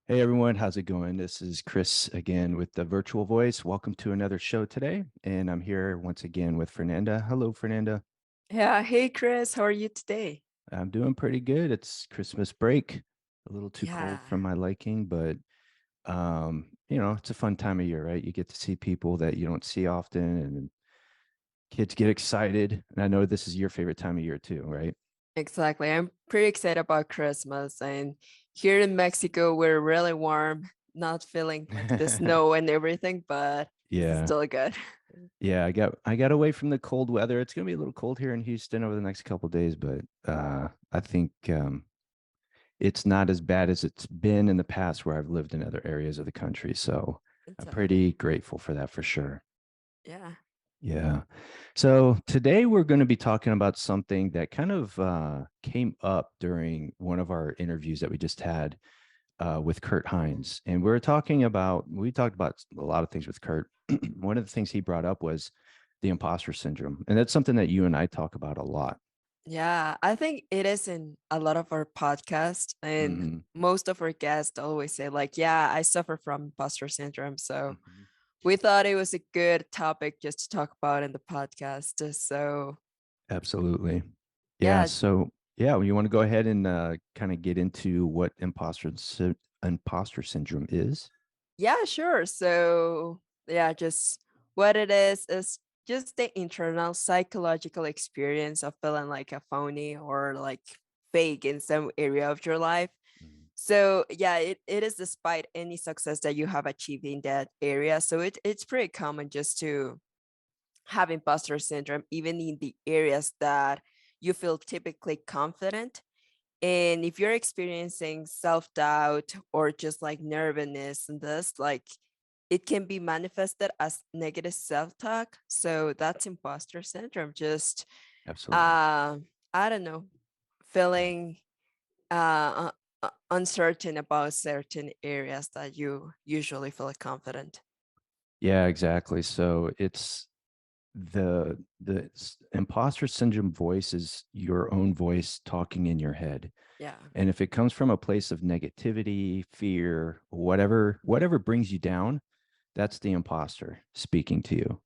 Hey everyone, how's it going? This is Chris again with the virtual voice. Welcome to another show today. And I'm here once again with Fernanda. Hello, Fernanda. Yeah. Hey, Chris. How are you today? I'm doing pretty good. It's Christmas break, a little too cold for Yeah, my liking, but it's a fun time of year, right? You get to see people that you don't see often and kids get excited. And I know this is your favorite time of year too, right? exactly. I'm pretty excited about Christmas. And here in Mexico, we're really warm, not feeling like the snow and everything, but it's Yeah. still good. Yeah, I got away from the cold weather. It's gonna be a little cold here in Houston over the next couple of days, but I think it's not as bad as it's been in the past where I've lived in other areas of the country. So I'm Exactly. pretty grateful for that for sure. Yeah. Yeah. So today we're going to be talking about something that kind of came up during one of our interviews that we just had with Kurt Hines. And we talked about a lot of things with Kurt. One of the things he brought up was the imposter syndrome. And that's something that you and I talk about a lot. Yeah. I think it is in a lot of our podcasts, and Hmm. most of our guests always say, like, yeah, I suffer from imposter syndrome. So Hmm. we thought it was a good topic just to talk about in the podcast. So, Absolutely. Yeah. yeah. So, yeah, well, you want to go ahead and kind of get into what imposter syndrome is? Yeah, sure. So, yeah, just what it is just the internal psychological experience of feeling like a phony or like fake in some area of your life. Mhm. So, yeah, it is despite any success that you have achieved in that area. So, it's pretty common just to have imposter syndrome, even in the areas that you feel typically confident. And if you're experiencing self doubt or just like nervousness and this, like it can be manifested as negative self talk. So that's imposter syndrome. Just, Absolutely. uh, I don't know, feeling uncertain about certain areas that you usually feel confident. Yeah, exactly. So it's the imposter syndrome voice is your own voice talking in your head. Yeah, And if it comes from a place of negativity, fear, whatever brings you down, that's the imposter speaking to you.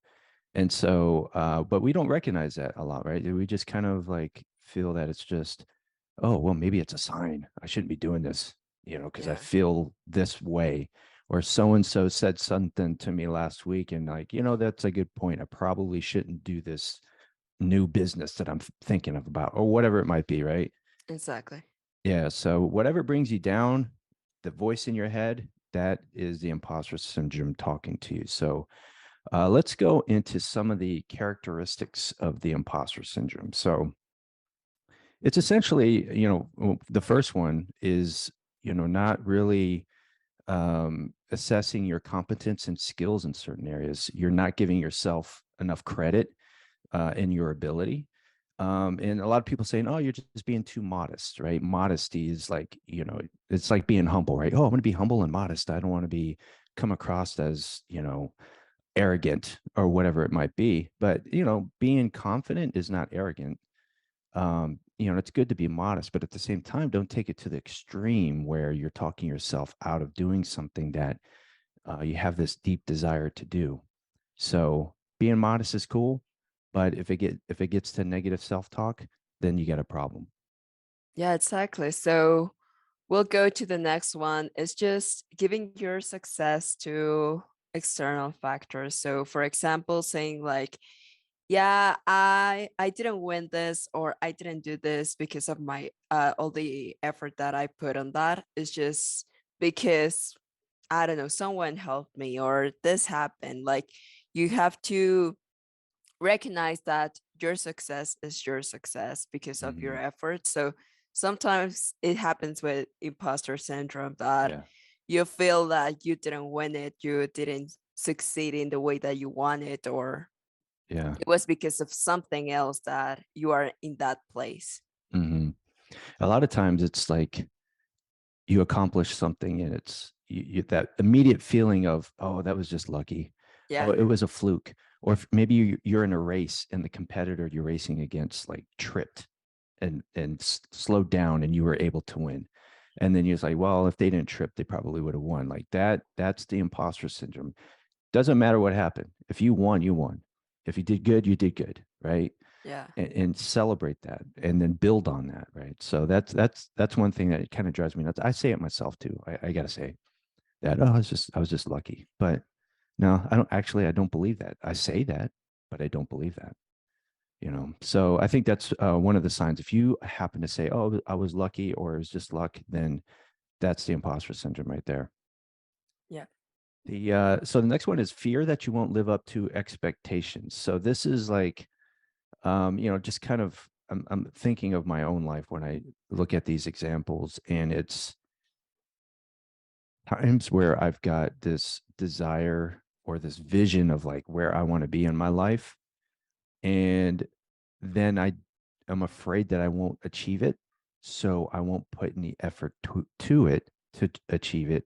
And so, but we don't recognize that a lot, right? We just kind of like feel that it's just, oh, well, maybe it's a sign. I shouldn't be doing this, because I yeah, feel this way. Or so and so said something to me last week, and like, that's a good point. I probably shouldn't do this new business that I'm thinking of about, or whatever it might be, right? exactly. Yeah. So whatever brings you down, the voice in your head, that is the imposter syndrome talking to you. So let's go into some of the characteristics of the imposter syndrome. So it's essentially, the first one is, not really assessing your competence and skills in certain areas. You're not giving yourself enough credit in your ability. And a lot of people saying, oh, you're just being too modest, right? Modesty is like, it's like being humble, right? Oh, I'm going to be humble and modest. I don't want to be come across as, arrogant or whatever it might be. But, being confident is not arrogant. It's good to be modest, but at the same time, don't take it to the extreme where you're talking yourself out of doing something that you have this deep desire to do. So being modest is cool, but if it gets to negative self talk, then you get a problem. Yeah, exactly. So we'll go to the next one. It's just giving your success to external factors. So for example, saying like, yeah, I didn't win this or I didn't do this because of my all the effort that I put on that. It's just because I don't know, someone helped me or this happened. Like you have to recognize that your success is your success because of your Hmm. effort. So sometimes it happens with imposter syndrome that Yeah, you feel that you didn't win it, you didn't succeed in the way that you wanted, or yeah. it was because of something else that you are in that place. Hmm. A lot of times it's like you accomplish something and that immediate feeling of, oh, that was just lucky. Oh, Yeah. it was a fluke. Or if maybe you're in a race and the competitor you're racing against like tripped and slowed down and you were able to win. And then you're like, well, if they didn't trip, they probably would have won. Like that, that's the imposter syndrome. Doesn't matter what happened. If you won, you won. If you did good, you did good, right? Yeah. And celebrate that and then build on that, right? So that's one thing that kind of drives me nuts. I say it myself too. I gotta say that, oh, I was just lucky. But no, I don't believe that. I say that, but I don't believe that. So I think that's one of the signs. If you happen to say, oh, I was lucky or it was just luck, then that's the imposter syndrome right there. Yeah. So the next one is fear that you won't live up to expectations. So this is like, just kind of, I'm thinking of my own life when I look at these examples, and it's times where I've got this desire or this vision of like where I want to be in my life, and then I'm afraid that I won't achieve it, so I won't put any effort to it to achieve it,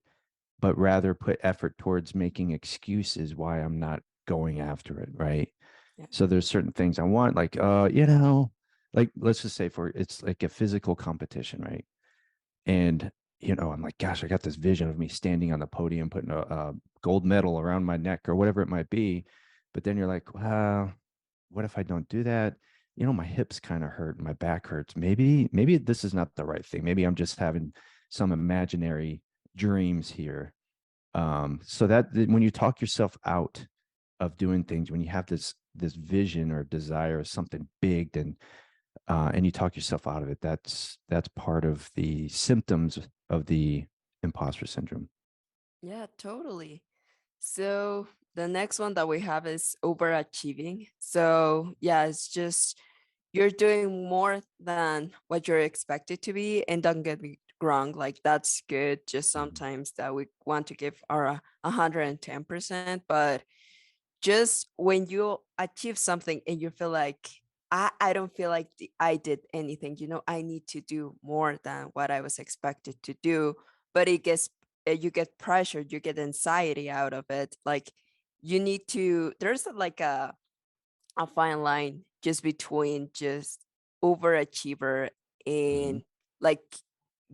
but rather put effort towards making excuses why I'm not going after it, right? Yeah. So there's certain things I want, like like let's just say for it's like a physical competition, right? And I'm like, gosh, I got this vision of me standing on the podium, putting a gold medal around my neck or whatever it might be. But then you're like, well, what if I don't do that? My hips kind of hurt, my back hurts. Maybe this is not the right thing. Maybe I'm just having some imaginary dreams here. So that when you talk yourself out of doing things, when you have this vision or desire of something big, then and you talk yourself out of it, that's part of the symptoms of the imposter syndrome. Yeah, totally. So the next one that we have is overachieving. So yeah, it's just you're doing more than what you're expected to be. And don't get me wrong, like that's good. Just Mhm. sometimes that we want to give our 110%, but just when you achieve something and you feel like I don't feel like I did anything, I need to do more than what I was expected to do, but it gets you get pressured, you get anxiety out of it. Like you need to there's like a fine line just between just overachiever Mhm. and like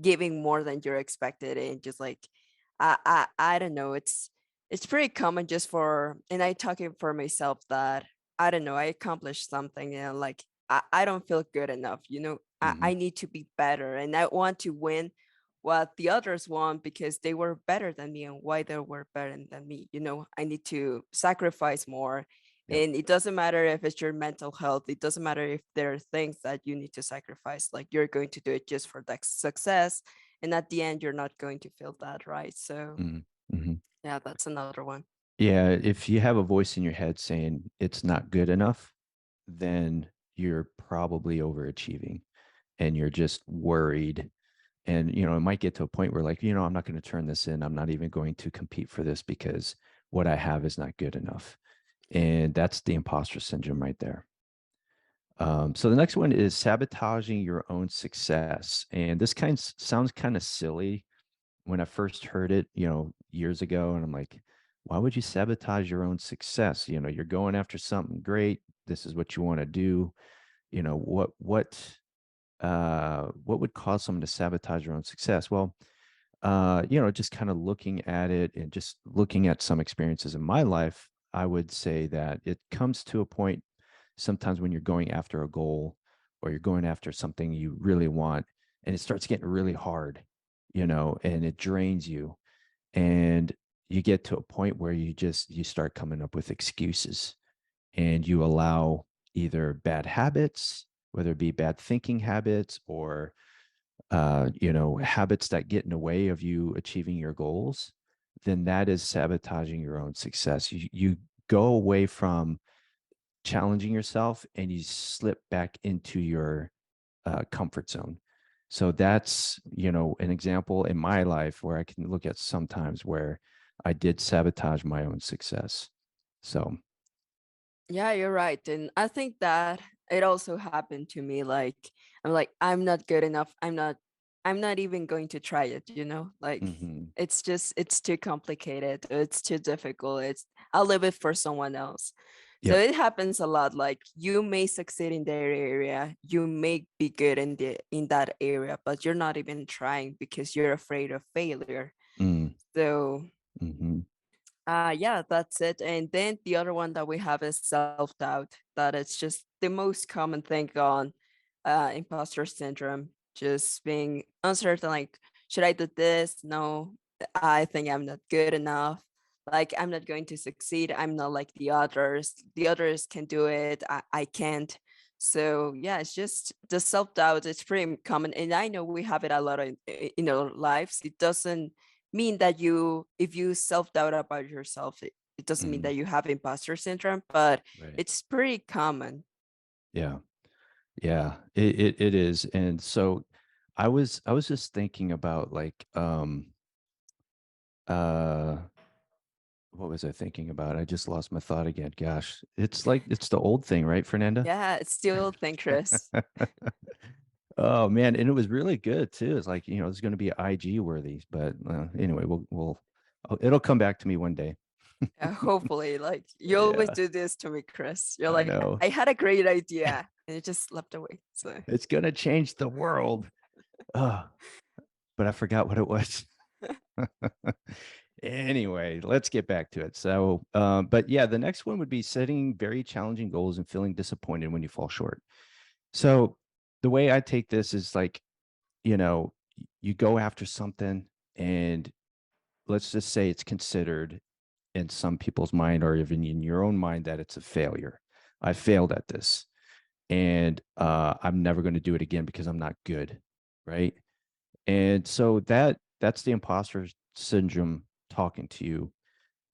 giving more than you're expected and just like I don't know, it's pretty common just for and I talking for myself that I don't know, I accomplished something and like I don't feel good enough, Mhm. I need to be better and I want to win what the others want because they were better than me and why they were better than me, I need to sacrifice more. Yep. And it doesn't matter if it's your mental health. It doesn't matter if there are things that you need to sacrifice. Like you're going to do it just for that success. And at the end, you're not going to feel that, right? So, Mhm. Mhm. yeah, that's another one. Yeah, if you have a voice in your head saying it's not good enough, then you're probably overachieving and you're just worried. And it might get to a point where like, I'm not going to turn this in. I'm not even going to compete for this because what I have is not good enough. Yeah. And that's the imposter syndrome right there. So the next one is sabotaging your own success. And this sounds kind of silly when I first heard it, years ago. And I'm like, why would you sabotage your own success? You're going after something great. This is what you want to do. What would cause someone to sabotage your own success? Well, just kind of looking at it and just looking at some experiences in my life, I would say that it comes to a point sometimes when you're going after a goal or you're going after something you really want and it starts getting really hard, and it drains you. And you get to a point where you start coming up with excuses and you allow either bad habits, whether it be bad thinking habits or habits that get in the way of you achieving your goals, then that is sabotaging your own success. You go away from challenging yourself and you slip back into your comfort zone. So that's, an example in my life where I can look at sometimes where I did sabotage my own success. So, Yeah, you're right. And I think that it also happened to me. Like, I'm not good enough. I'm not even going to try it, Like mhm, it's too complicated. It's too difficult. I'll leave it for someone else. So Yep. it happens a lot. Like you may succeed in their area, you may be good in that area, but you're not even trying because you're afraid of failure. Mm, So mhm. yeah, that's it. And then the other one that we have is self-doubt. That it's just the most common thing on imposter syndrome. Just being uncertain, like, should I do this? No, I think I'm not good enough. Like, I'm not going to succeed. I'm not like the others. The others can do it. I can't. So yeah, it's just the self-doubt. It's pretty common. And I know we have it a lot in our lives. It doesn't mean that you if you self-doubt about yourself, it doesn't mean Mm, that you have imposter syndrome, but right. it's pretty common. Yeah. Yeah. It is. And so I was just thinking about like uh what was I thinking about? I just lost my thought again. Gosh. It's like it's the old thing, right, Fernanda? Yeah, it's still think, Chris. Oh man, and it was really good too. It's like, it's going to be IG worthy, but anyway, it'll come back to me one day. Hopefully, like you always Yeah, do this to me, Chris. You're I like, know. I had a great idea and it just slipped away. So It's going to change the world. Oh, but I forgot what it was. Anyway, let's get back to it. So, but yeah, the next one would be setting very challenging goals and feeling disappointed when you fall short. So, the way I take this is like, you know, you go after something, and let's just say it's considered in some people's mind or even in your own mind that it's a failure. I failed at this, and I'm never going to do it again because I'm not good, right? And so that's the imposter syndrome talking to you,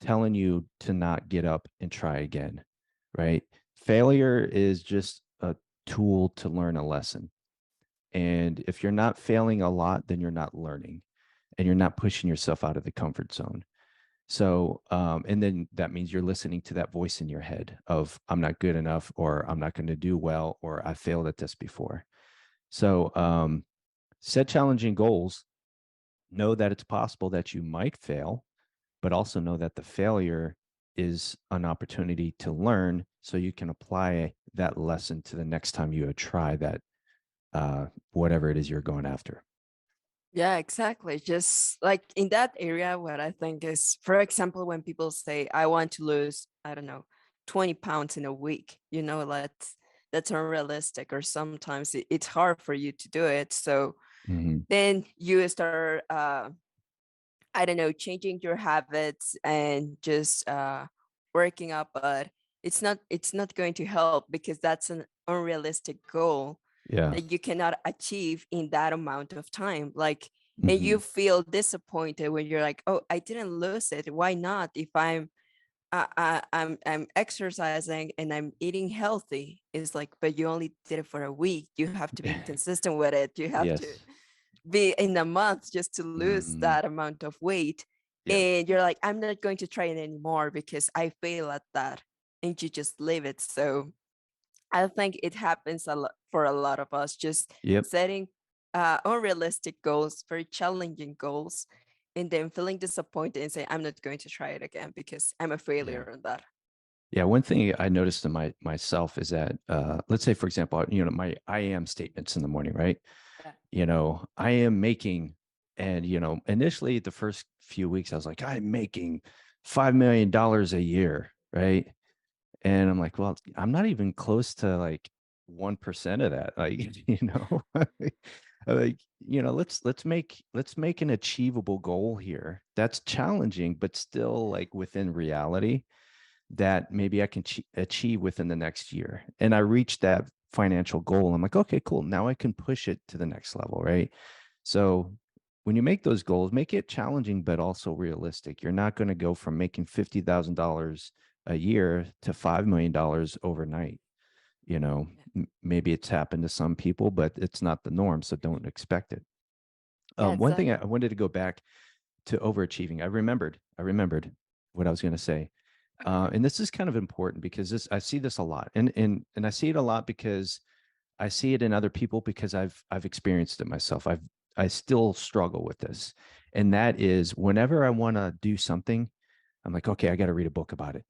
telling you to not get up and try again, right? Failure is just a tool to learn a lesson. And if you're not failing a lot, then you're not learning and you're not pushing yourself out of the comfort zone. So, and then that means you're listening to that voice in your head of, I'm not good enough, or I'm not going to do well, or I failed at this before. So, set challenging goals, know that it's possible that you might fail, but also know that the failure is an opportunity to learn so you can apply that lesson to the next time you try that, whatever it is you're going after. yeah, exactly. Just like in that area, what I think is, for example, when people say, I want to lose, I don't know, 20 pounds in a week, that's unrealistic, or sometimes it's hard for you to do it. So Mm-hmm. then you start, I don't know, changing your habits and just working up, but it's not going to help because that's an unrealistic goal Yeah. that you cannot achieve in that amount of time. Like, and Mm-hmm. you feel disappointed when you're like, oh, I didn't lose it. Why not? If I'm exercising and I'm eating healthy. It's like, but you only did it for a week. You have to be consistent with it. You have to Yes. be in a month just to lose Mm, that amount of weight. yeah. And you're like, I'm not going to try it anymore because I fail at that. And you just leave it. So I think it happens a lot for a lot of us, just Yep. setting unrealistic goals, very challenging goals, and then feeling disappointed and say, I'm not going to try it again because I'm a Yeah. failure on that. Yeah. One thing I noticed in myself is that, let's say, for example, my I am statements in the morning, right? Yeah. I am making, and, initially the first few weeks, I was like, I'm making $5 million a year, right? And I'm like, well, I'm not even close to like 1% of that. Like, like, let's make an achievable goal here. That's challenging, but still like within reality that maybe I can achieve within the next year. And I reached that financial goal. I'm like, okay, cool. Now I can push it to the next level, right? So when you make those goals, make it challenging, but also realistic. You're not going to go from making $50,000 a year to $5 million overnight. Yeah, Maybe it's happened to some people, but it's not the norm. So don't expect it. yeah, One thing I exactly. wanted to go back to overachieving. I remembered what I was going to say. Okay. And this is kind of important because I see this a lot, and I see it a lot because I see it in other people because I've experienced it myself. I still struggle with this, and that is whenever I want to do something, I'm like, okay, I got to read a book about it.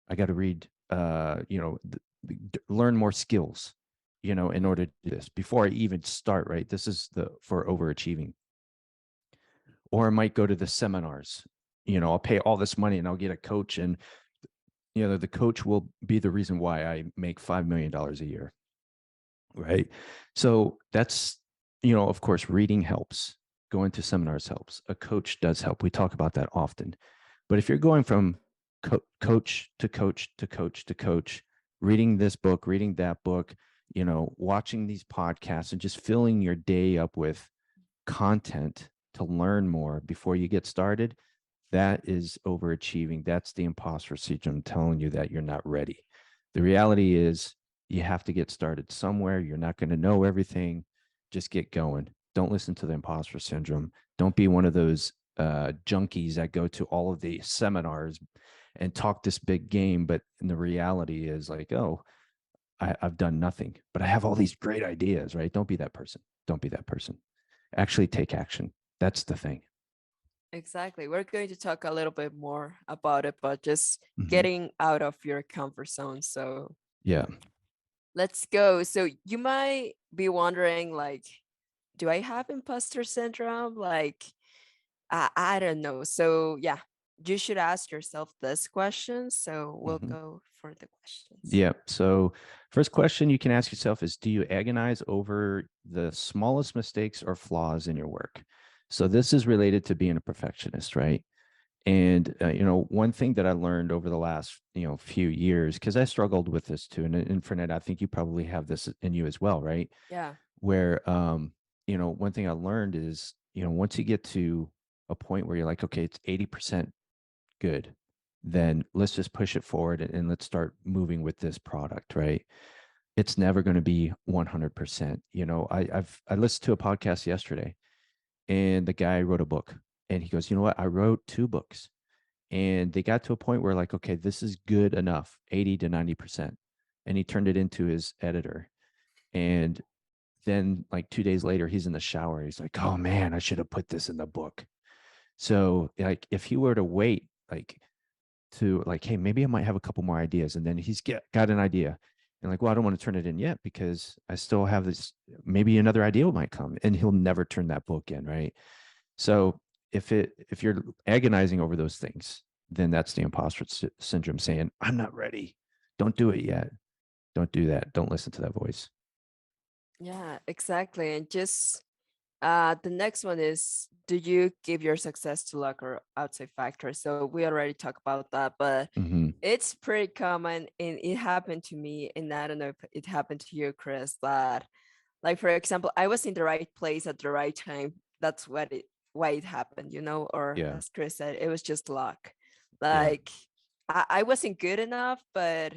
I got to read learn more skills, in order to do this before I even start, right? This is for overachieving. Or I might go to the seminars. I'll pay all this money and I'll get a coach, and the coach will be the reason why I make $5 million a year, right? So that's, of course, reading helps. Going to seminars helps. A coach does help. We talk about that often. But if you're going from coach to coach to coach to coach, reading this book, reading that book, watching these podcasts, and just filling your day up with content to learn more before you get started, that is overachieving. That's the imposter syndrome telling you that you're not ready. The reality is you have to get started somewhere. You're not going to know everything. Just get going. Don't listen to the imposter syndrome. Don't be one of those junkies that go to all of the seminars and talk this big game. But the reality is like, oh, I've done nothing, but I have all these great ideas, right? Don't be that person. Don't be that person. Actually take action. That's the thing. Exactly. We're going to talk a little bit more about it, but just Mhm. getting out of your comfort zone. So Yeah. let's go. So you might be wondering, like, do I have imposter syndrome? Like, I don't know. So yeah, you should ask yourself this question. So we'll Mhm. go for the questions. Yeah. So, first question you can ask yourself is, do you agonize over the smallest mistakes or flaws in your work? So, this is related to being a perfectionist, right? And, one thing that I learned over the last, few years, because I struggled with this too. And Fernand, I think you probably have this in you as well, right? Yeah. Where, one thing I learned is, once you get to a point where you're like, okay, it's 80% good, then let's just push it forward and let's start moving with this product, right? It's never going to be 100%. I listened to a podcast yesterday, and the guy wrote a book, and he goes, you know what? I wrote two books, and they got to a point where like, okay, this is good enough, 80 to 90%. And he turned it into his editor. And then like 2 days later, he's in the shower. He's like, oh man, I should have put this in the book. So like if he were to wait, like to like, hey, maybe I might have a couple more ideas. And then got an idea. And like, well, I don't want to turn it in yet because I still have this, maybe another idea might come, and he'll never turn that book in. Right. So if you're agonizing over those things, then that's the imposter syndrome saying, I'm not ready. Don't do it yet. Don't do that. Don't listen to that voice. Yeah, exactly. And just the next one is, do you give your success to luck or outside factors? So we already talked about that, but Mm-hmm. it's pretty common, and it happened to me, and I don't know if it happened to you, Chris, that like for example, I was in the right place at the right time. That's why it happened, or Yeah. as Chris said, it was just luck. Yeah. Like I wasn't good enough, but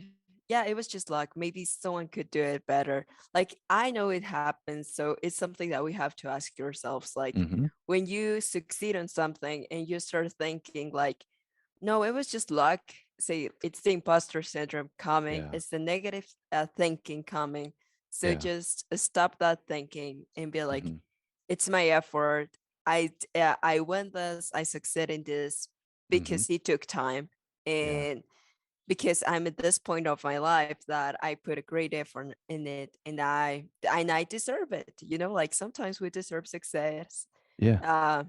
yeah, it was just luck. Maybe someone could do it better. Like I know it happens, so it's something that we have to ask yourselves. Like Mm-hmm. when you succeed on something and you start thinking like, no, it was just luck. Say it's the imposter syndrome coming. Yeah. It's the negative thinking coming. So Yeah. just stop that thinking and be like, Mm-hmm. it's my effort. I won this. I succeed in this Mm-hmm. because it took time, Yeah. and because I'm at this point of my life that I put a great effort in it, and I deserve it. Like sometimes we deserve success. Yeah. Uh,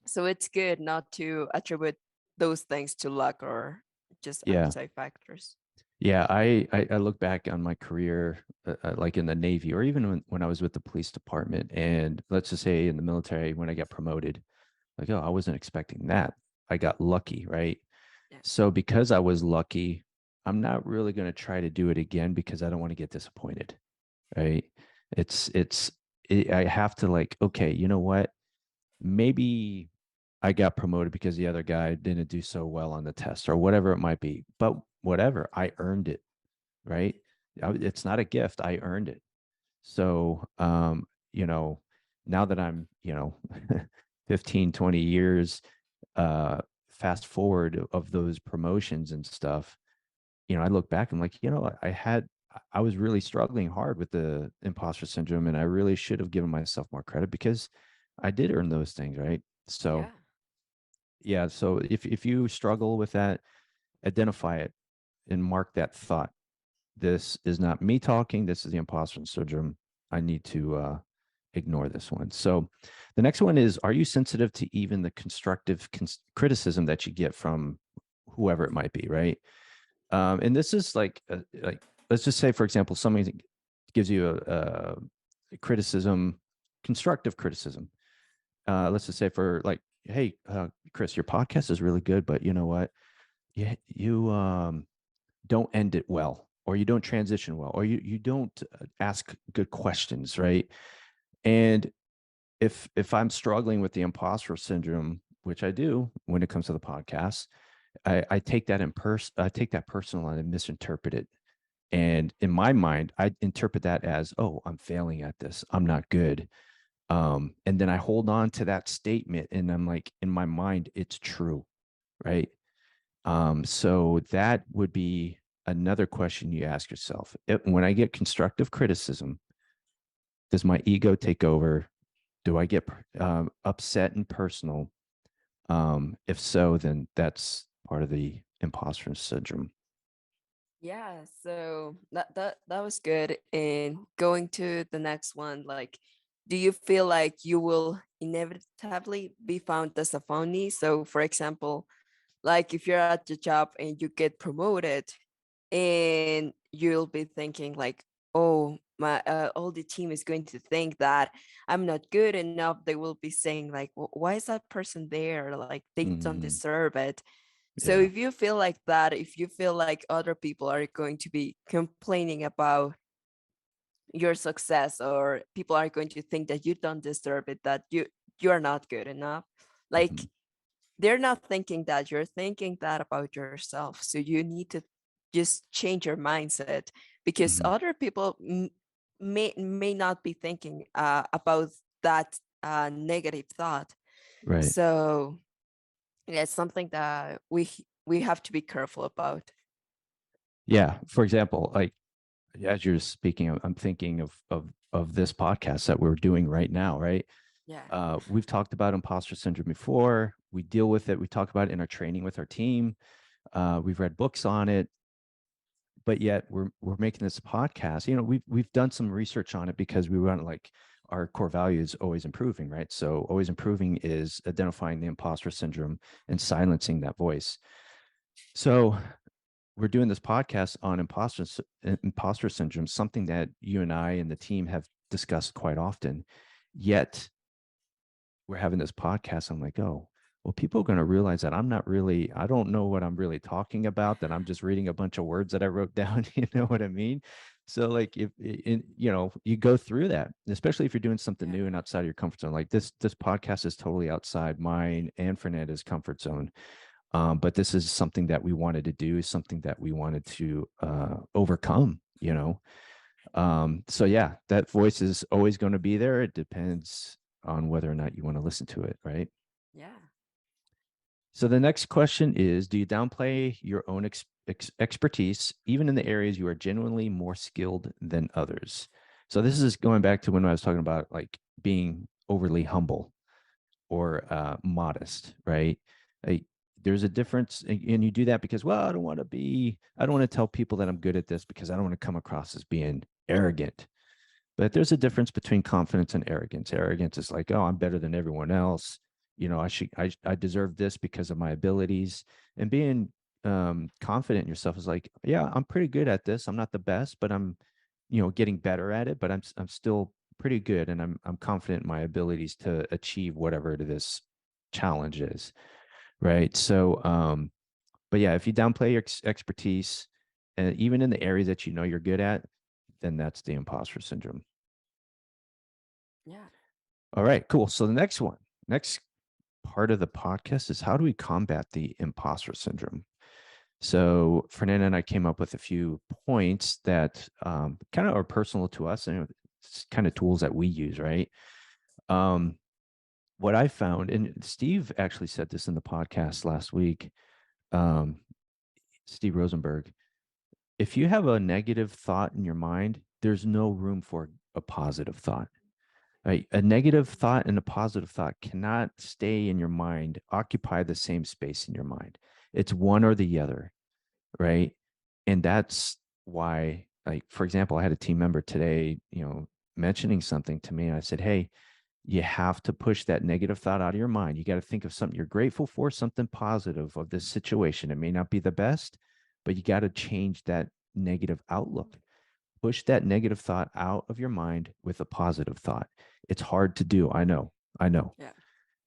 so it's good not to attribute those things to luck or just Yeah. outside factors. Yeah, I look back on my career, like in the Navy, or even when I was with the police department, and let's just say in the military when I got promoted, like, oh, I wasn't expecting that. I got lucky, right? Yeah. So because I was lucky, I'm not really going to try to do it again because I don't want to get disappointed, right? It's I have to like, okay, you know what? Maybe I got promoted because the other guy didn't do so well on the test or whatever it might be. But whatever, I earned it, right? It's not a gift. I earned it. So, now that I'm, 15, 20 years, uh, fast forward of those promotions and stuff, I look back, I'm like, I was really struggling hard with the imposter syndrome, and I really should have given myself more credit because I did earn those things, right? So, Yeah. yeah. So if you struggle with that, identify it, and mark that thought. This is not me talking. This is the imposter syndrome. I need to ignore this one. So the next one is, are you sensitive to even the constructive criticism that you get from whoever it might be, right? And this is like, let's just say, for example, somebody gives you a criticism, constructive criticism. Let's just say for like, hey, Chris, your podcast is really good, but you know what? You don't end it well, or you don't transition well, or you don't ask good questions, right? And if I'm struggling with the imposter syndrome, which I do when it comes to the podcast, I take that I take that personal and I misinterpret it. And in my mind, I interpret that as, oh, I'm failing at this. I'm not good. And then I hold on to that statement and I'm like, in my mind, it's true. Right. So that would be another question you ask yourself. When I get constructive criticism, does my ego take over? Do I get upset and personal? If so, then that's part of the imposter syndrome. Yeah, so that was good. And going to the next one, like, do you feel like you will inevitably be found as a phony? So, for example, like if you're at your job and you get promoted, and you'll be thinking like, oh, my all the team is going to think that I'm not good enough. They will be saying like, why is that person there? Like they don't Mm, deserve it. So yeah. if you feel like that, if you feel like other people are going to be complaining about your success, or people are going to think that you don't deserve it, that you're not good enough, like Mhm, they're not thinking that, you're thinking that about yourself. So you need to just change your mindset, because mhm. other people may not be thinking about that negative thought. Right. So yeah, it's something that we have to be careful about. Yeah. For example, like as you're speaking, I'm thinking of this podcast that we're doing right now, right? Yeah. We've talked about imposter syndrome before. We deal with it. We talk about it in our training with our team. We've read books on it, but yet we're making this podcast. You know, we've done some research on it because we want, like, our core value is always improving, right? So always improving is identifying the imposter syndrome and silencing that voice. So we're doing this podcast on imposter syndrome, something that you and I and the team have discussed quite often. Yet we're having this podcast. I'm like, oh, well, people are going to realize that I don't know what I'm really talking about, that I'm just reading a bunch of words that I wrote down. You know what I mean? So like if you go through that, especially if you're doing something Yeah. new and outside of your comfort zone, like this podcast is totally outside mine and Fernanda's comfort zone. But this is something that we wanted to do, something that we wanted to overcome, you know? So yeah, that voice is always going to be there. It depends on whether or not you want to listen to it, right? Yeah. So the next question is, do you downplay your own expertise, even in the areas you are genuinely more skilled than others? So this is going back to when I was talking about like being overly humble or modest, right? Like, there's a difference, and you do that because, well, I don't want to tell people that I'm good at this because I don't want to come across as being arrogant. But there's a difference between confidence and arrogance. Arrogance is like, oh, I'm better than everyone else. You know, I deserve this because of my abilities. And being confident in yourself is like, yeah, I'm pretty good at this. I'm not the best, but I'm, getting better at it. But I'm still pretty good, and I'm confident in my abilities to achieve whatever this challenge is, right? So, but yeah, if you downplay your expertise, and even in the areas that you know you're good at, then that's the imposter syndrome. Yeah. All right, cool. So the next part of the podcast is, how do we combat the imposter syndrome? So Fernanda and I came up with a few points that kind of are personal to us, and it's kind of tools that we use, right? Um, what I found, and Steve actually said this in the podcast last week, um, Steve Rosenberg, if you have a negative thought in your mind, there's no room for a positive thought. Right? A negative thought and a positive thought cannot stay in your mind, occupy the same space in your mind. It's one or the other, right? And that's why, like, for example, I had a team member today, mentioning something to me. And I said, hey, you have to push that negative thought out of your mind. You got to think of something you're grateful for, something positive of this situation. It may not be the best, but you got to change that negative outlook. Push that negative thought out of your mind with a positive thought. It's hard to do. I know, Yeah.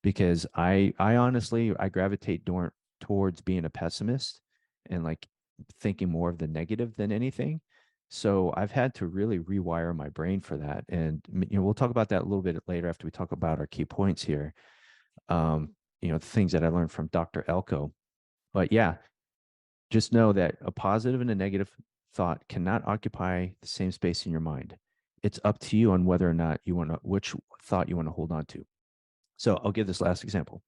because I honestly I gravitate towards being a pessimist and like thinking more of the negative than anything. So I've had to really rewire my brain for that. And we'll talk about that a little bit later after we talk about our key points here. The things that I learned from Dr. Elko. But yeah, just know that a positive and a negative thought cannot occupy the same space in your mind. It's up to you on whether or not you want to which thought you want to hold on to. So I'll give this last example.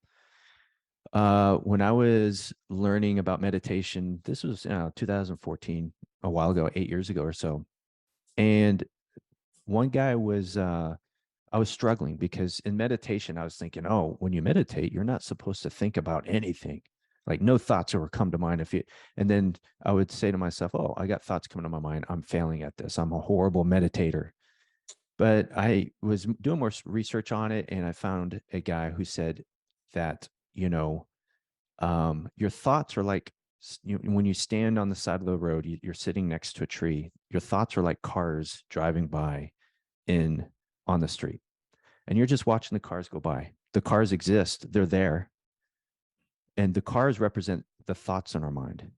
When I was learning about meditation, this was 2014, a while ago, 8 years ago or so. And one guy I was struggling because in meditation, I was thinking, oh, when you meditate, you're not supposed to think about anything. Like no thoughts ever come to mind. And then I would say to myself, oh, I got thoughts coming to my mind. I'm failing at this. I'm a horrible meditator. But I was doing more research on it, and I found a guy who said that, your thoughts are like when you stand on the side of the road, you're sitting next to a tree. Your thoughts are like cars driving by in on the street, and you're just watching the cars go by. The cars exist; they're there, and the cars represent the thoughts in our mind.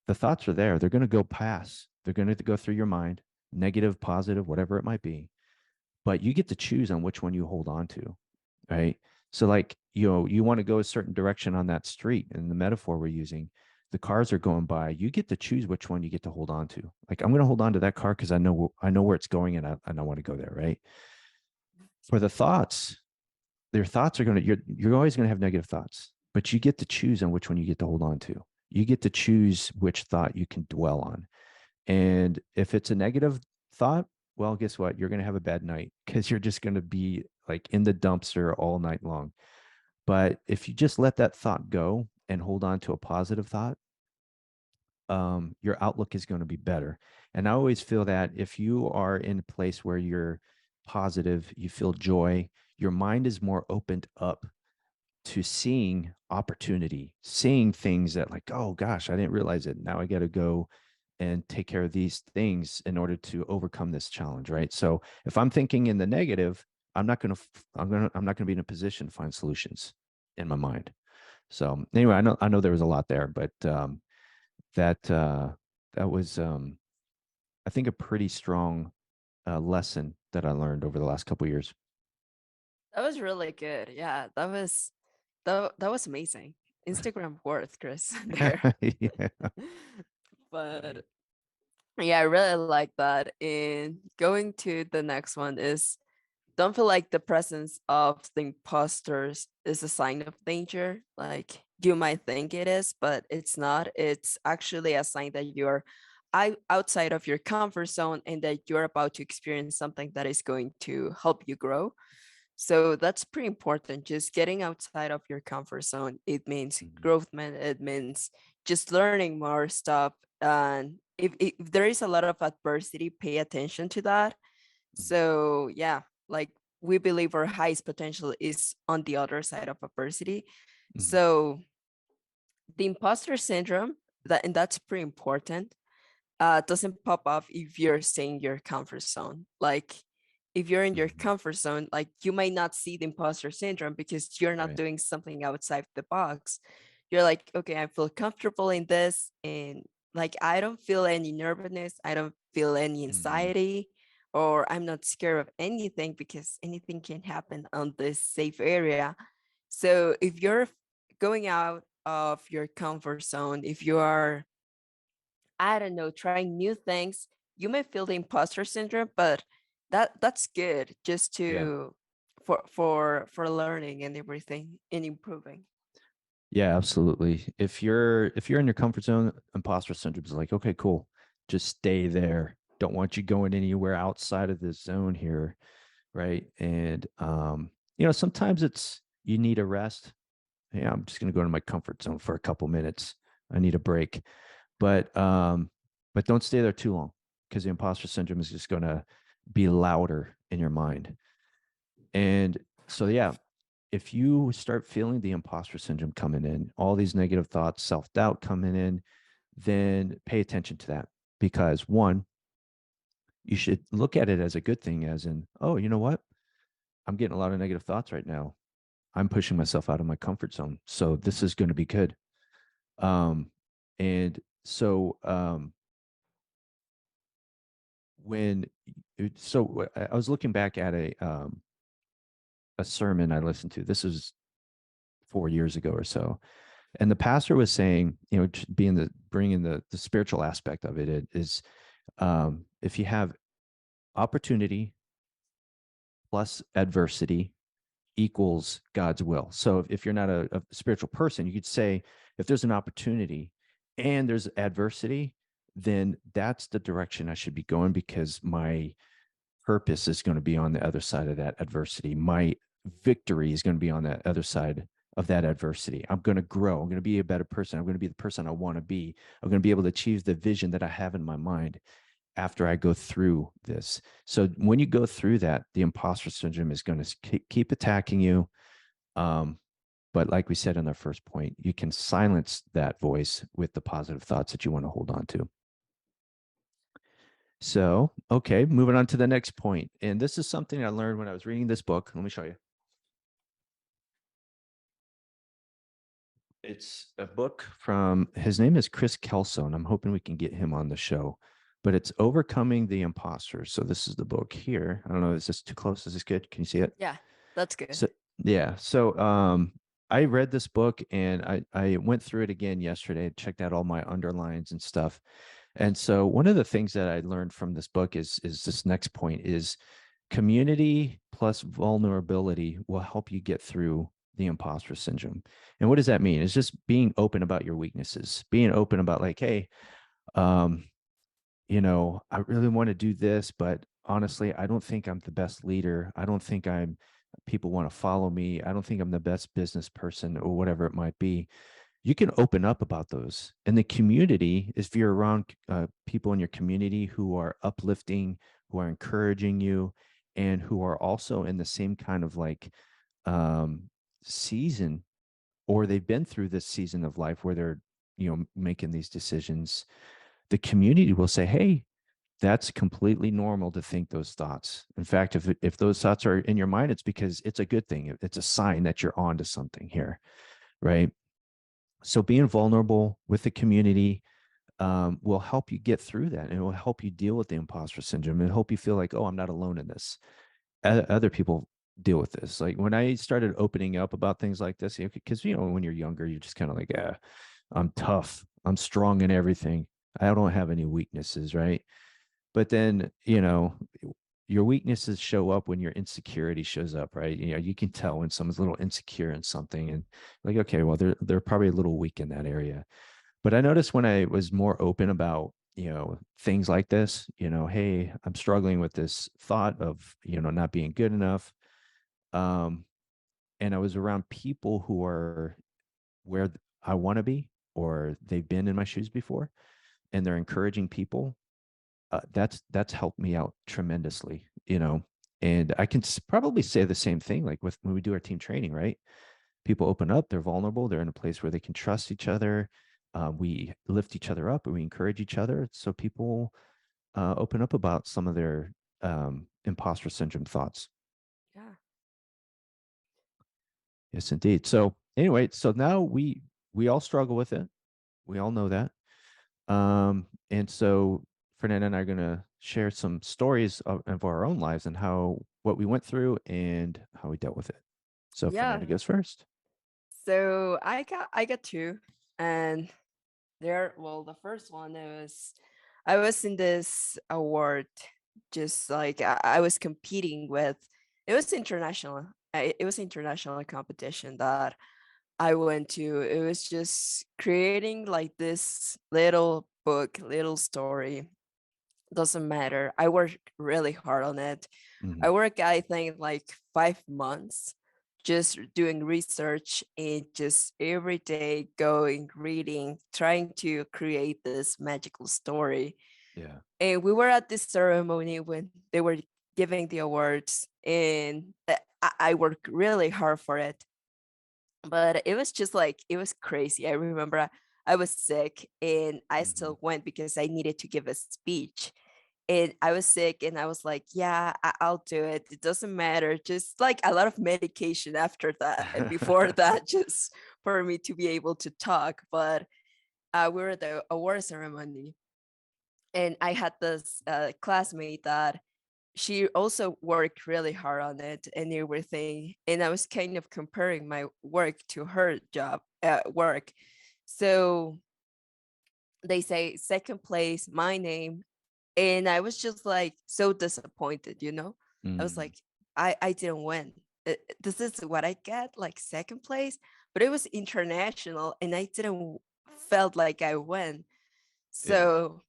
The thoughts are there; they're going to go past. They're going to go through your mind, negative, positive, whatever it might be. But you get to choose on which one you hold on to, right? So like, you want to go a certain direction on that street, and the metaphor we're using, the cars are going by, you get to choose which one you get to hold on to. Like, I'm going to hold on to that car because I know where it's going, and I want to go there, right? For the thoughts, your thoughts are going to, you're always going to have negative thoughts, but you get to choose on which one you get to hold on to. You get to choose which thought you can dwell on. And if it's a negative thought, well, guess what? You're going to have a bad night because you're just going to be like in the dumpster all night long. But if you just let that thought go and hold on to a positive thought, your outlook is going to be better. And I always feel that if you are in a place where you're positive, you feel joy, your mind is more opened up to seeing opportunity, seeing things that like, oh gosh, I didn't realize it. Now I got to go and take care of these things in order to overcome this challenge, right? So if I'm thinking in the negative, I'm not going to be in a position to find solutions in my mind. So anyway, I know there was a lot there, but that that was I think a pretty strong lesson that I learned over the last couple of years. That was really good. Yeah, that was amazing. Instagram worth, Chris, there. Yeah, But yeah, I really like that. And going to the next one is, don't feel like the presence of the imposters is a sign of danger. Like you might think it is, but it's not. It's actually a sign that you're outside of your comfort zone and that you're about to experience something that is going to help you grow. So that's pretty important. Just getting outside of your comfort zone. It means Mhm, growth, man. It means just learning more stuff. And if there is a lot of adversity, pay attention to that. mhm, So yeah, like we believe our highest potential is on the other side of adversity. mhm, So the imposter syndrome, that's pretty important, doesn't pop up if you're staying in your comfort zone. Like if you're in your mhm. comfort zone, like you might not see the imposter syndrome because you're not Right. doing something outside the box. You're like, okay, I feel comfortable in this, and like I don't feel any nervousness, I don't feel any Mhm, anxiety, or I'm not scared of anything because anything can happen on this safe area. So if you're going out of your comfort zone, if you are, I don't know, trying new things, you may feel the imposter syndrome, but that's good just Yeah. to for learning and everything and improving. Yeah, absolutely. If you're in your comfort zone, imposter syndrome is like, okay, cool. Just stay there. Don't want you going anywhere outside of this zone here, right? And sometimes it's you need a rest. Yeah, I'm just gonna go to my comfort zone for a couple minutes. I need a break. But but don't stay there too long because the imposter syndrome is just going to be louder in your mind. And so, yeah, if you start feeling the imposter syndrome coming in, all these negative thoughts, self doubt coming in, then pay attention to that. Because one, you should look at it as a good thing, as in, oh, you know what? I'm getting a lot of negative thoughts right now. I'm pushing myself out of my comfort zone. So this is going to be good. Um, and so when so I was looking back at a sermon I listened to. This was 4 years ago or so, and the pastor was saying, being the bringing the spiritual aspect of it is, if you have opportunity plus adversity equals God's will. So if you're not a spiritual person, you could say if there's an opportunity and there's adversity, then that's the direction I should be going because my purpose is going to be on the other side of that adversity. My victory is going to be on that other side of that adversity. I'm going to grow. I'm going to be a better person. I'm going to be the person I want to be. I'm going to be able to achieve the vision that I have in my mind after I go through this. So when you go through that, the imposter syndrome is going to keep attacking you. Um, but like we said in our first point, you can silence that voice with the positive thoughts that you want to hold on to. So, okay, moving on to the next point. And this is something I learned when I was reading this book. Let me show you. It's a book from, his name is Chris Kelso, and I'm hoping we can get him on the show. But it's Overcoming the Imposter. So this is the book here. I don't know, is this too close? Is this good? Can you see it? Yeah, that's good. So yeah. So I read this book and I went through it again yesterday, checked out all my underlines and stuff. And so one of the things that I learned from this book is this next point is community plus vulnerability will help you get through the imposter syndrome. And what does that mean? It's just being open about your weaknesses, being open about like, hey, um, I really want to do this, but honestly, I don't think I'm the best leader. I don't think people want to follow me. I don't think I'm the best business person or whatever it might be. You can open up about those. And the community, if you're around people in your community who are uplifting, who are encouraging you, and who are also in the same kind of like um, season, or they've been through this season of life where they're, making these decisions, the community will say, hey, that's completely normal to think those thoughts. In fact, if those thoughts are in your mind, it's because it's a good thing. It's a sign that you're on to something here, right? So being vulnerable with the community will help you get through that, and it will help you deal with the imposter syndrome and help you feel like, oh, I'm not alone in this. Other people deal with this. Like when I started opening up about things like this, because when you're younger, you're just kind of like, yeah, I'm tough, I'm strong in everything, I don't have any weaknesses, right? But then, your weaknesses show up when your insecurity shows up, right? You can tell when someone's a little insecure in something and like, okay, well, they're probably a little weak in that area. But I noticed when I was more open about, things like this, hey, I'm struggling with this thought of, not being good enough. Um, and I was around people who are where I want to be, or they've been in my shoes before, and they're encouraging people. That's helped me out tremendously, and I can probably say the same thing like with when we do our team training, right? People open up, they're vulnerable, they're in a place where they can trust each other. We lift each other up and we encourage each other, so people open up about some of their imposter syndrome thoughts. Yeah. Yes, indeed. So anyway, so now we all struggle with it, we all know that. And so Fernanda and I are going to share some stories of our own lives and what we went through and how we dealt with it. So Fernanda Yeah. goes first. So I got two, and well, the first one is I was in this award, just like I was competing with. It was international. It was international competition that I went to. It was just creating like this little book, little story. Doesn't matter. I worked really hard on it. I Mhm. worked, I think, like 5 months just doing research and just every day going, reading, trying to create this magical story. Yeah. And we were at this ceremony when they were giving the awards, and I worked really hard for it. But it was just like, it was crazy. I remember I was sick and I Mhm. still went because I needed to give a speech. And I was sick and I was like, yeah, I'll do it. It doesn't matter. Just like a lot of medication after that and before that, just for me to be able to talk. But we were at the award ceremony, and I had this classmate that she also worked really hard on it and everything. And I was kind of comparing my work to her job work. So they say second place, my name. And I was just like so disappointed, you know? I was Mm. like, I didn't win. This is what I get, like second place, but it was international and I didn't felt like I won. Yeah. So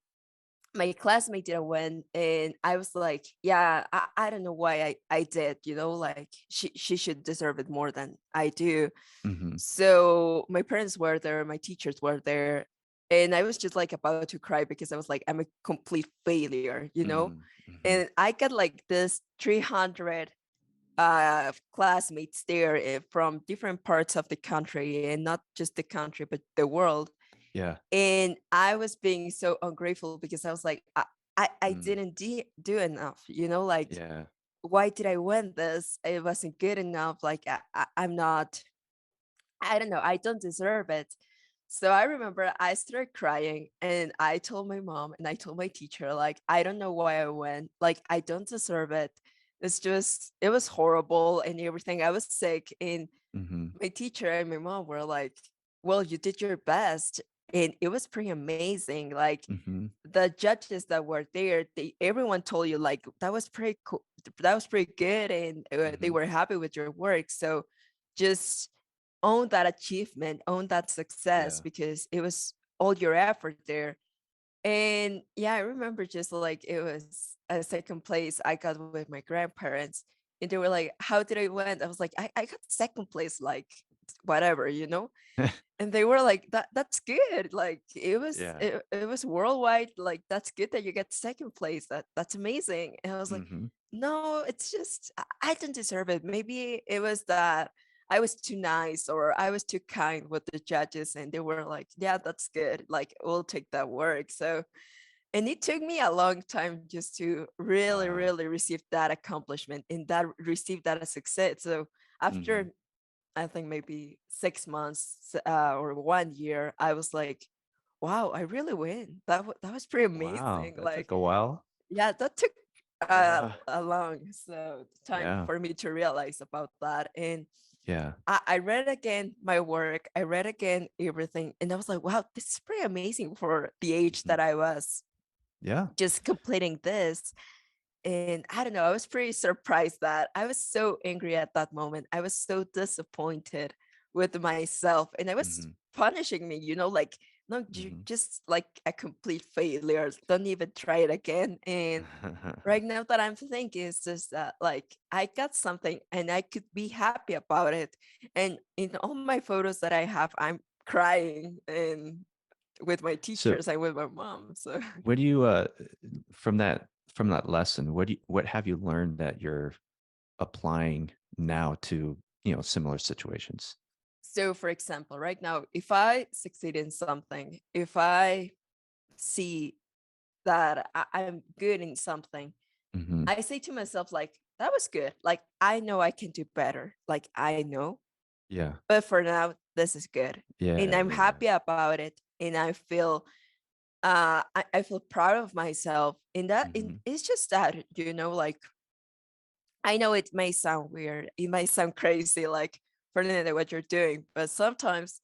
my classmate didn't win, and I was like, yeah, I don't know why I did, you know, like she should deserve it more than I do. Mhm. So my parents were there, my teachers were there, and I was just like about to cry because I was like, I'm a complete failure, you know? Mm. Mhm. And I got like this 300 classmates there from different parts of the country, and not just the country, but the world. Yeah. And I was being so ungrateful because I was like, I Mm. didn't do enough, you know, like, Yeah. why did I win this? It wasn't good enough. Like, I'm not, I don't know, I don't deserve it. So I remember I started crying and I told my mom and I told my teacher, like, I don't know why I went. Like, I don't deserve it. It's just, it was horrible and everything. I was sick. And Mhm. my teacher and my mom were like, well, you did your best. And it was pretty amazing. Like, Mhm. the judges that were there, everyone told you like that was pretty cool, that was pretty good, and they Mhm. were happy with your work. So just own that achievement, own that success, Yeah. because it was all your effort there. And yeah, I remember just like it was a second place I got with my grandparents. And they were like, how did I win? I was like, I got second place, like whatever, you know? And they were like, that's good. Like Yeah. it was worldwide. Like, that's good that you get second place. That's amazing. And I was like, Mhm. no, it's just I didn't deserve it. Maybe it was that I was too nice or I was too kind with the judges, and they were like, yeah, that's good. Like, we'll take that work. So, and it took me a long time just to really, Wow. really receive that accomplishment and that receive that as success. So Mhm. after, I think maybe 6 months or 1 year, I was like, wow, I really win. That was pretty Wow, amazing. that Like, took a while. yeah, that took Yeah. a long time Yeah. for me to realize about that. And Yeah. I read again my work, I read again everything, and I was like, wow, this is pretty amazing for the age Mhm. that I was Yeah. just completing this. And I don't know, I was pretty surprised that I was so angry at that moment. I was so disappointed with myself, and I was Mhm. punishing me, you know, like, no, you Mhm. just like a complete failure. Don't even try it again. And right now that I'm thinking is just that like I got something and I could be happy about it. And in all my photos that I have, I'm crying and with my So, teachers and with my mom. So what do you from that lesson, what have you learned that you're applying now to, similar situations? so for example, right now, if I succeed in something, if I see that I'm good in something, Mhm. I say to myself, like, that was good. Like, I know I can do better. Like, I know, Yeah. but for now, this is good. And Yeah, I'm yeah. happy about it. And I feel, I feel proud of myself. And that, and Mhm. it's just that, you know, like, I know it may sound weird. It might sound crazy, like, Fernanda, what you're doing, but sometimes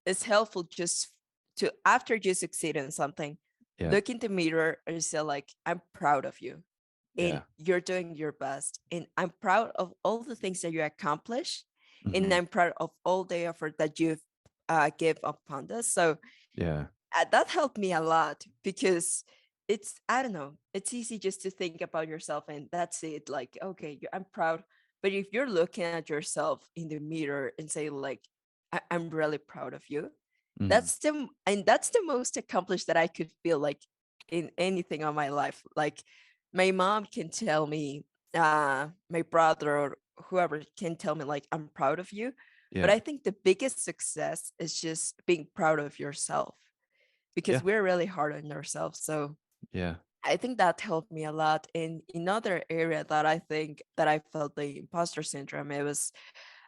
it's helpful just to, after you succeed in something, Yeah. look in the mirror and say, like, I'm proud of you and Yeah. you're doing your best. And I'm proud of all the things that you accomplish. And Mhm. I'm proud of all the effort that you've give upon this. So Yeah. that helped me a lot because it's, I don't know, it's easy just to think about yourself and that's it. Like, okay, I'm proud But if you're looking at yourself in the mirror and say like, I'm really proud of you, Mhm. that's the most accomplished that I could feel like in anything on my life. Like my mom can tell me, my brother or whoever can tell me like, I'm proud of you. But Yeah. I think the biggest success is just being proud of yourself, because Yeah. we're really hard on ourselves. So Yeah. I think that helped me a lot. In another area that I think that I felt the imposter syndrome, it was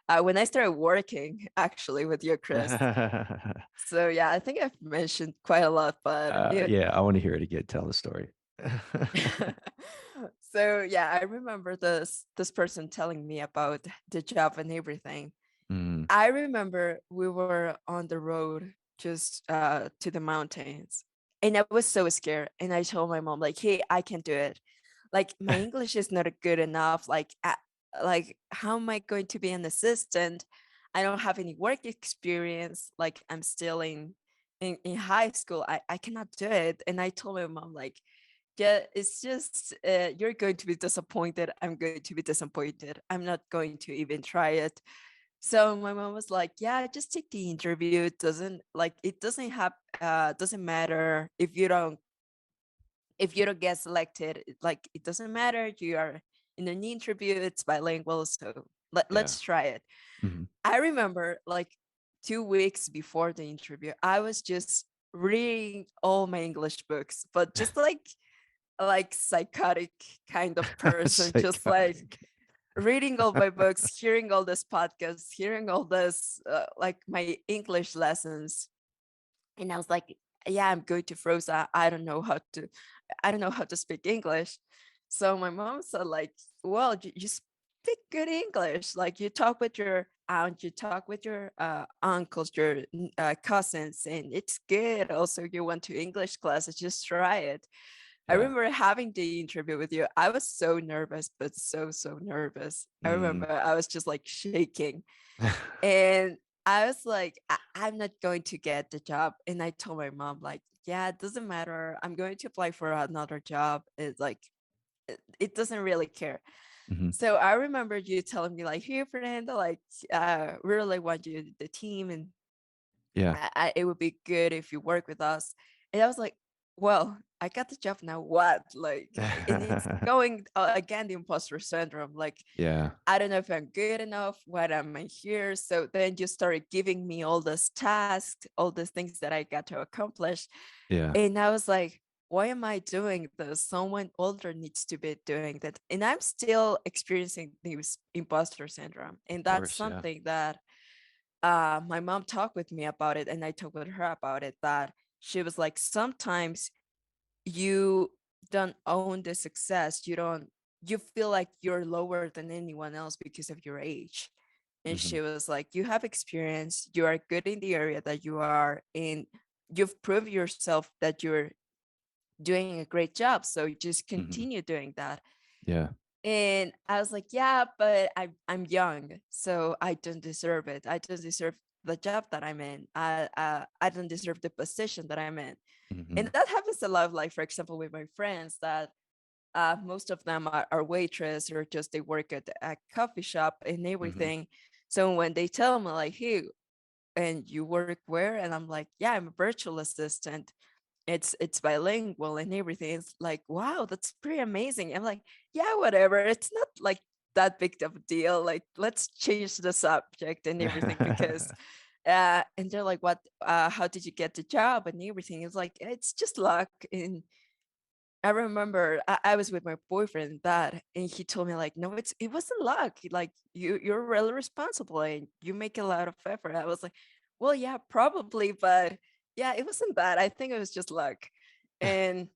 when I started working actually with you, Chris. So yeah, I think I've mentioned quite a lot, but Yeah, I want to hear it again. Tell the story. so yeah, I remember this person telling me about the job and everything. Mm, I remember we were on the road just to the mountains, and I was so scared. And I told my mom like, "Hey, I can do it. Like my English is not good enough. Like how am I going to be an assistant? I don't have any work experience. Like I'm still in high school. I cannot do it." And I told my mom like, yeah, it's just you're going to be disappointed. I'm going to be disappointed. I'm not going to even try it. So my mom was like, "Yeah, just take the interview. It doesn't matter if you don't get selected. Like it doesn't matter. You are in an interview. It's bilingual, so yeah. let's try it." Mhm. I remember like 2 weeks before the interview, I was just reading all my English books, but just like psychotic kind of person, just like Psychotic. reading all my books, hearing all this podcasts, hearing all this like my English lessons. And I was like, yeah, I'm going to froze. I don't know how to speak English. So my mom said like, well, you speak good English. Like you talk with your aunt, you talk with your uncles, your cousins, and it's good. Also, you went to English classes, just try it. I Yeah. remember having the interview with you. I was so nervous, but so nervous. I Mm. remember I was just like shaking. And I was like, I'm not going to get the job. And I told my mom, like, yeah, it doesn't matter. I'm going to apply for another job. It's like, it doesn't really care. Mhm. So I remember you telling me, like, here, Fernanda, like, we really want you, the team, and Yeah. it would be good if you work with us. And I was like, well, I got the job now. What? Like, and it's going again, the imposter syndrome. Like, Yeah. I don't know if I'm good enough. Why am I here? So then you started giving me all these tasks, all these things that I got to accomplish. Yeah. And I was like, why am I doing this? Someone older needs to be doing that. And I'm still experiencing this imposter syndrome. Of And that's course. Yeah. something that my mom talked with me about it. And I talked with her about it, that she was like, sometimes you don't own the success. You feel like you're lower than anyone else because of your age. And Mhm. she was like, you have experience, you are good in the area that you are in, you've proved yourself that you're doing a great job, so just Mhm. continue doing that. Yeah. And I was like, yeah, but I'm young, so I don't deserve it. I don't deserve the job that I'm in. I don't deserve the position that I'm in. And Mhm. that happens a lot, like for example with my friends, that most of them are waitress, or just they work at a coffee shop and Mhm. everything. So when they tell me like, hey, and you work where, and I'm like, yeah, I'm a virtual assistant, it's bilingual and everything. It's like, wow, that's pretty amazing. I'm like, yeah, whatever, it's not like that big of a deal, like let's change the subject and everything, because and they're like, what, how did you get the job and everything? It's like, it's just luck. And I remember I was with my boyfriend, that, and he told me like, no, it wasn't luck. Like you're really responsible and you make a lot of effort. I was like, well, yeah, probably, but yeah, it wasn't that. I think it was just luck. And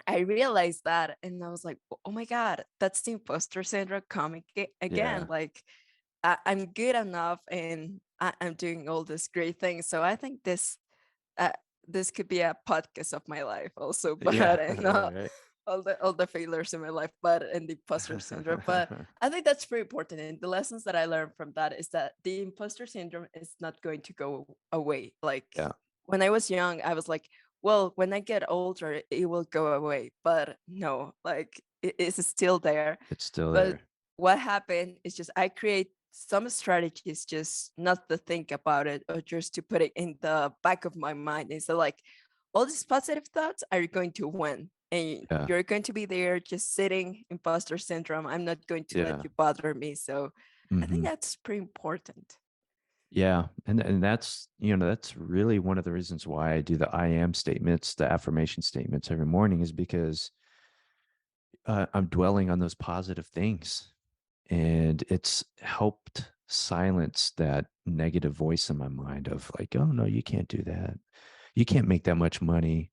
I realized that, and I was like, oh my god, that's the imposter syndrome coming again. Yeah. Like I'm good enough, and I'm doing all these great things. So I think uh, this could be a podcast of my life also, but Yeah. and Right. all the failures in my life, but and the imposter syndrome. But I think that's very important. And the lessons that I learned from that is that the imposter syndrome is not going to go away. Like Yeah. when I was young, I was like, well, when I get older, it will go away. But no, like it is still there. It's still But there. what happened is just I create some strategies just not to think about it or just to put it in the back of my mind. And so like all these positive thoughts are going to win. And Yeah. you're going to be there just sitting, imposter syndrome. I'm not going to let Yeah. you bother me. So I think Hmm. that's pretty important. Yeah. And that's, that's really one of the reasons why I do the I am statements, the affirmation statements every morning is because I'm dwelling on those positive things. And it's helped silence that negative voice in my mind of like, oh no, you can't do that. You can't make that much money.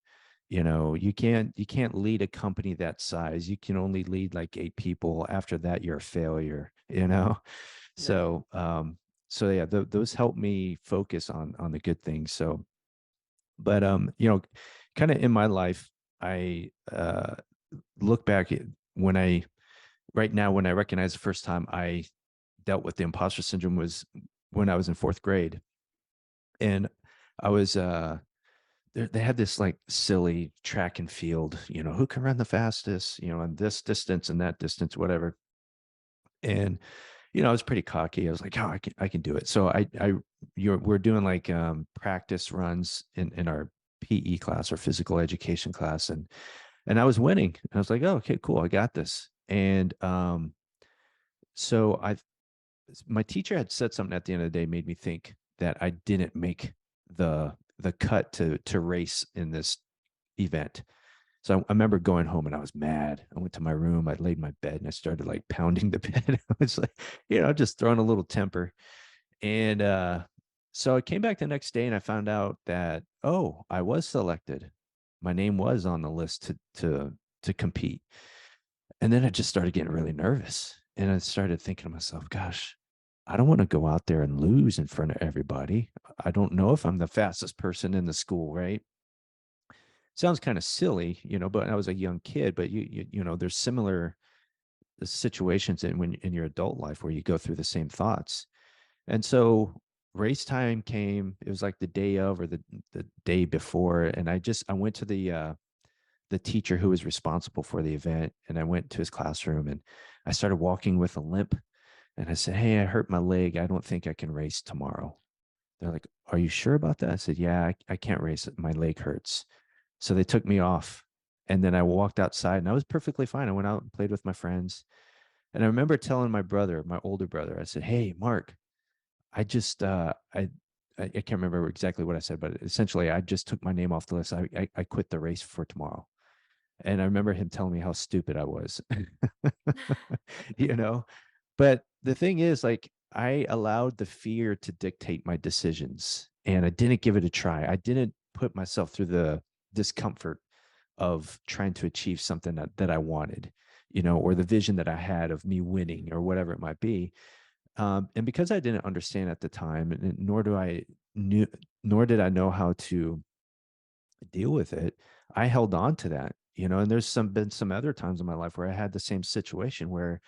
You can't lead a company that size. You can only lead like 8 people. After that, you're a failure. Right. So yeah, those help me focus on the good things. So, but kind of in my life, I look back at when I right now when I recognize the first time I dealt with the imposter syndrome was when I was in fourth grade. And I was they had this like silly track and field, who can run the fastest, on this distance and that distance, whatever. And I was pretty cocky. I was like, oh, I can do it. So we're doing like practice runs in our PE class or physical education class, and I was winning. And I was like, oh, okay, cool, I got this. And so I my teacher had said something at the end of the day made me think that I didn't make the cut to race in this event. So I remember going home and I was mad. I went to my room, I laid in my bed and I started like pounding the bed. I was like, just throwing a little temper. And so I came back the next day and I found out that, oh, I was selected. My name was on the list to compete. And then I just started getting really nervous. And I started thinking to myself, gosh, I don't want to go out there and lose in front of everybody. I don't know if I'm the fastest person in the school, right? Sounds kind of silly, but I was a young kid, but there's similar situations in your adult life where you go through the same thoughts. And so race time came. It was like the day of or the day before. And I went to the teacher who was responsible for the event. And I went to his classroom and I started walking with a limp. And I said, hey, I hurt my leg. I don't think I can race tomorrow. They're like, are you sure about that? I said, yeah, I can't race. My leg hurts. So they took me off. And then I walked outside and I was perfectly fine. I went out and played with my friends. And I remember telling my brother, my older brother, I said, hey, Mark, I just, I can't remember exactly what I said, but essentially I just took my name off the list. I quit the race for tomorrow. And I remember him telling me how stupid I was, you know, but the thing is, like, I allowed the fear to dictate my decisions and I didn't give it a try. I didn't put myself through the discomfort of trying to achieve something that I wanted, or the vision that I had of me winning or whatever it might be. And because I didn't understand at the time, and knew, nor did I know how to deal with it, I held on to that, and there's been some other times in my life where I had the same situation where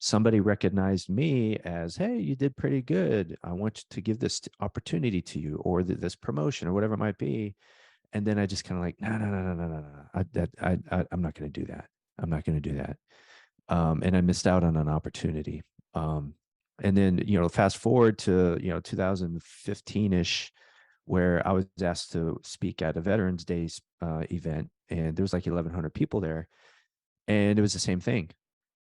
somebody recognized me as, hey, you did pretty good. I want to give this opportunity to you or this promotion or whatever it might be. And then I just kind of like, no, no, no, no, no, no, no. I'm not going to do that. I'm not going to do that. And I missed out on an opportunity. And then, fast forward to, 2015 ish, where I was asked to speak at a Veterans Day event, and there was like 1,100 people there, and it was the same thing.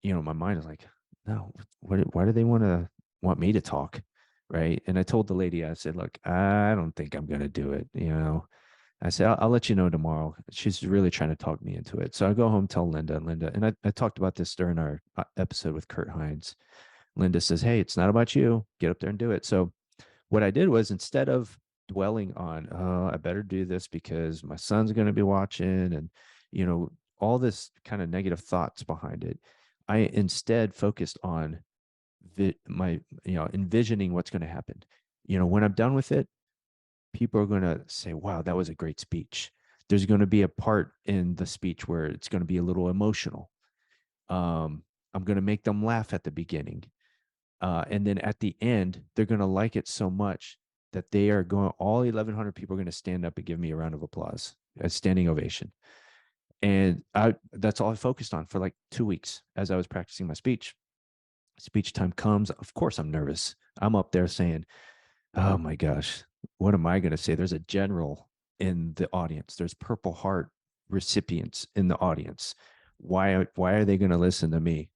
My mind is like, no, why do they want me to talk, right? And I told the lady, I said, look, I don't think I'm gonna do it. I said, I'll let you know tomorrow. She's really trying to talk me into it. So I go home, tell Linda, and I talked about this during our episode with Kurt Hines. Linda says, hey, it's not about you. Get up there and do it. So what I did was instead of dwelling on, oh, I better do this because my son's going to be watching and, all this kind of negative thoughts behind it, I instead focused on envisioning what's going to happen. When I'm done with it, people are going to say, wow, that was a great speech. There's going to be a part in the speech where it's going to be a little emotional. I'm going to make them laugh at the beginning. And then at the end, they're going to like it so much that all 1,100 people are going to stand up and give me a round of applause, a standing ovation. And that's all I focused on for like 2 weeks as I was practicing my speech. Speech time comes. Of course, I'm nervous. I'm up there saying, oh my gosh, what am I going to say? There's a general in the audience, there's Purple Heart recipients in the audience. Why are they going to listen to me?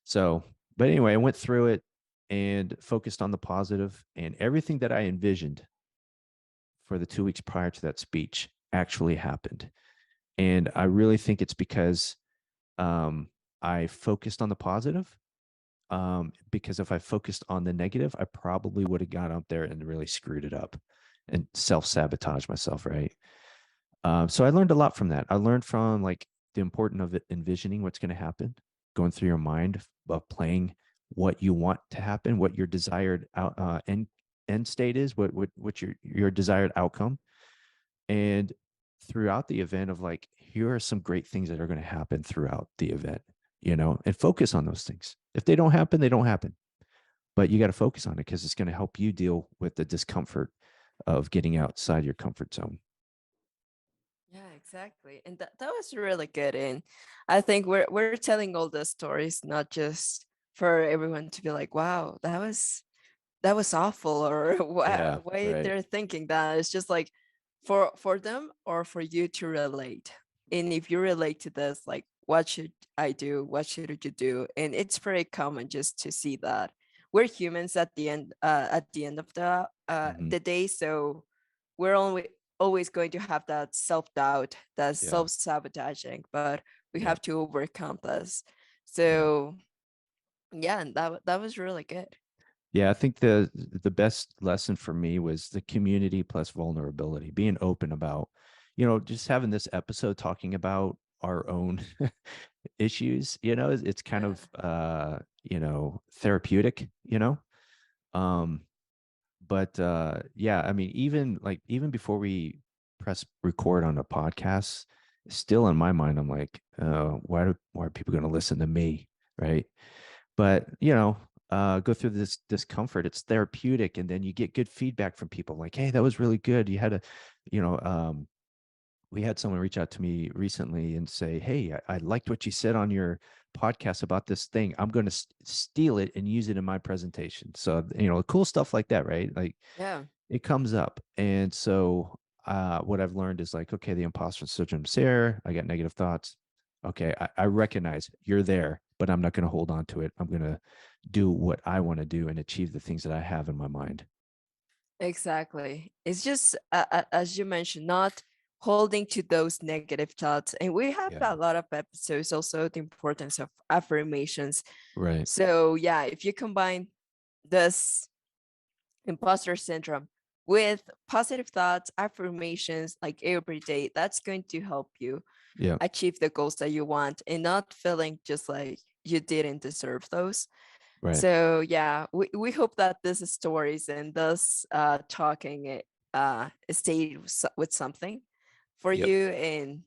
So, but anyway, I went through it and focused on the positive, and everything that I envisioned for the 2 weeks prior to that speech actually happened. And I really think it's because I focused on the positive. Because if I focused on the negative, I probably would have got up there and really screwed it up and self sabotage myself, right? So I learned a lot from that. I learned from like the importance of it, envisioning what's going to happen, going through your mind, playing what you want to happen, what your desired end state is, what your desired outcome, and throughout the event of like, here are some great things that are going to happen throughout the event, and focus on those things. If they don't happen, they don't happen, but you got to focus on it because it's going to help you deal with the discomfort of getting outside your comfort zone. Yeah, exactly. And that was really good. And I think we're telling all the stories, not just for everyone to be like, wow, that was awful, or Yeah, why right. they're thinking that. It's just like for them or for you to relate. And if you relate to this, like, what should I do? What should you do? And it's very common just to see that we're humans at the end of Hmm. the day. So we're only always going to have that self-doubt, that Yeah, self-sabotaging, but we yeah, have to overcome this. yeah. So yeah, and that was really good. Yeah, I think the best lesson for me was the community plus vulnerability, being open about, just having this episode talking about our own issues, it's kind Yeah. of therapeutic, Um but yeah, I mean, even before we press record on a podcast, still in my mind, I'm like, why are people going to listen to me, right? But go through this discomfort. It's therapeutic, and then you get good feedback from people, like, hey, that was really good. You had a, you know, we had someone reach out to me recently and say, hey, I liked what you said on your podcast about this thing. I'm going to steal it and use it in my presentation. So, cool stuff like that, right? Like, Yeah. it comes up. And so what I've learned is like, okay, the imposter syndrome's there. I got negative thoughts. Okay, I recognize you're there, but I'm not going to hold on to it. I'm going to do what I want to do and achieve the things that I have in my mind. Exactly. It's just as you mentioned, not holding to those negative thoughts. And we have Yeah. a lot of episodes also the importance of affirmations. Right. So yeah, if you combine this imposter syndrome with positive thoughts, affirmations like every day, that's going to help you Yeah. achieve the goals that you want and not feeling just like you didn't deserve those. Right. So yeah, we hope that this stories and this talking stayed with something for Yep. you. And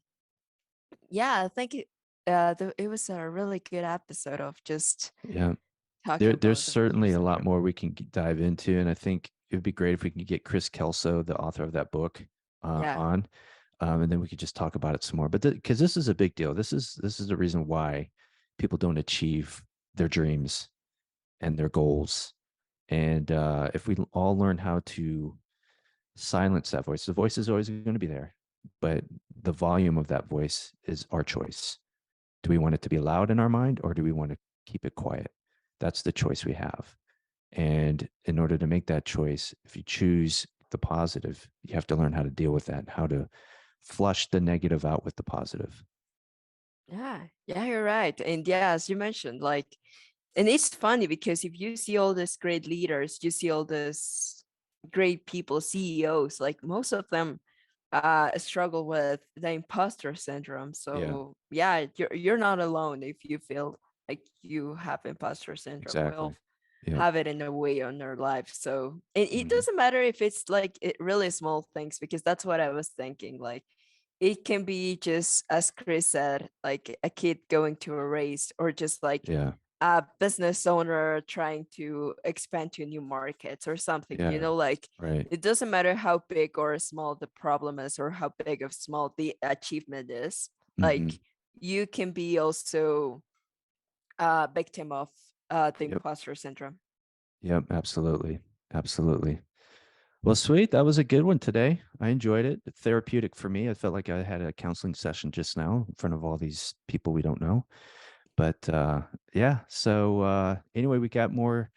yeah, I think it was a really good episode of just Yeah. talking There's about the imposter certainly a lot syndrome. more we can dive into, and I think it would be great if we can get Chris Kelso, the author of that book, Yeah. on, and then we could just talk about it some more. But because this is a big deal, this is the reason why people don't achieve their dreams and their goals. And if we all learn how to silence that voice, the voice is always going to be there, but the volume of that voice is our choice. Do we want it to be loud in our mind, or do we want to keep it quiet? That's the choice we have. And in order to make that choice, if you choose the positive, you have to learn how to deal with that, how to flush the negative out with the positive. Yeah, yeah, you're right. And yeah, as you mentioned, like, and it's funny because if you see all these great leaders, you see all these great people, CEOs, like most of them struggle with the imposter syndrome. Yeah, So yeah, you're not alone if you feel like you have imposter syndrome. We all exactly. Yep. have it in a way on our life. So it Hmm. doesn't matter if it's like really small things, because that's what I was thinking. Like it can be just as Chris said, like a kid going to a race, or just like Yeah. a business owner trying to expand to new markets or something, Yeah. like Right. it doesn't matter how big or small the problem is, or how big of small the achievement is. Hmm. Like you can be also a victim of the Yep. imposter syndrome. Yep. Absolutely. Absolutely. Well, sweet. That was a good one today. I enjoyed it. Therapeutic for me. I felt like I had a counseling session just now in front of all these people we don't know. But yeah, so anyway, we got more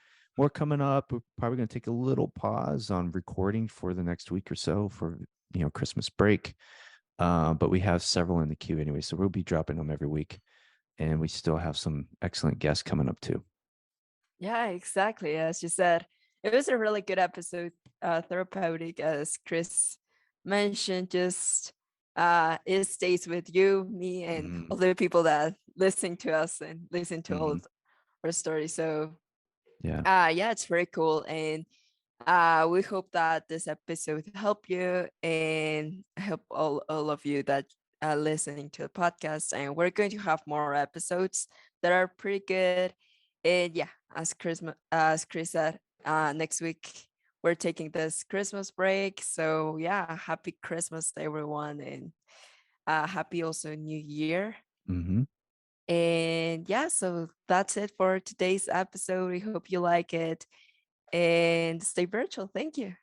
coming up. We're probably going to take a little pause on recording for the next week or so for Christmas break. But we have several in the queue anyway, so we'll be dropping them every week, and we still have some excellent guests coming up too. Yeah, exactly. As you said, it was a really good episode, therapeutic, as Chris mentioned. Just it stays with you, me, and Hmm. other people that listen to us and listen to all Hmm. of our stories. So Yeah. yeah, it's very cool. And we hope that this episode help you and help all of you that are listening to the podcast. And we're going to have more episodes that are pretty good. And yeah, as Chris said, next week we're taking this Christmas break. So yeah, happy Christmas to everyone, and happy also New Year. Hmm. And yeah, so that's it for today's episode. We hope you like it and stay virtual. Thank you.